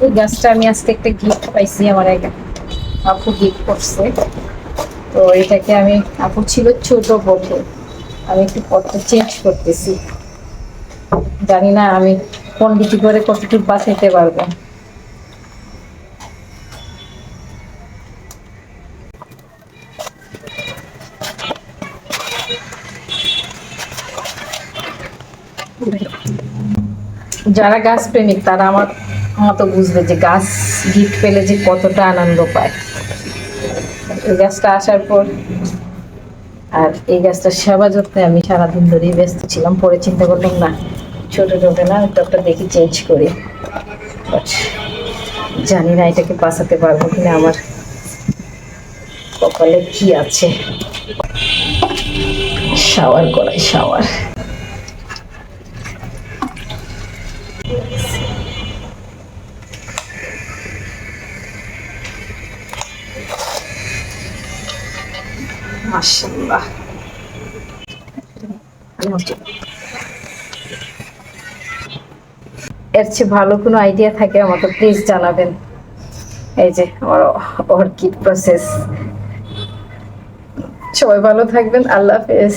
এই গাছটা আমি আজকে একটা গিফট পাইছি, আমার এক আপু গিফট করছে। তো এটাকে আমি, আপু ছিল ছোট পটে, আমি একটু পটটা চেঞ্জ করতেছি। জানি না আমি পন্ডিতি করে কতটুকু বাঁচাইতে পারবো। যারা গাছ প্রেমিক তারা আমার মতো বুঝবে যে গাছ গিফট পেলে যে কতটা আনন্দ পায়। এই গাছটা আসার পর আর এই গাছটার সেবা যত্নে আমি সারাদিন ধরেই ব্যস্ত ছিলাম। পরে চিন্তা করলাম না, ছোট ছোট না, টবটা দেখি চেঞ্জ করি। বাট জানি না এটাকে বাঁচাতে পারবো কিনা, আমার কপালে কি আছে। শাওয়ার করাই, শাওয়ার। মাশাআল্লাহ। এর চেয়ে ভালো কোনো আইডিয়া থাকে আমাকে প্লিজ জানাবেন। এই যে আমার অর্কিড প্রসেস। সবাই ভালো থাকবেন, আল্লাহ হাফেজ।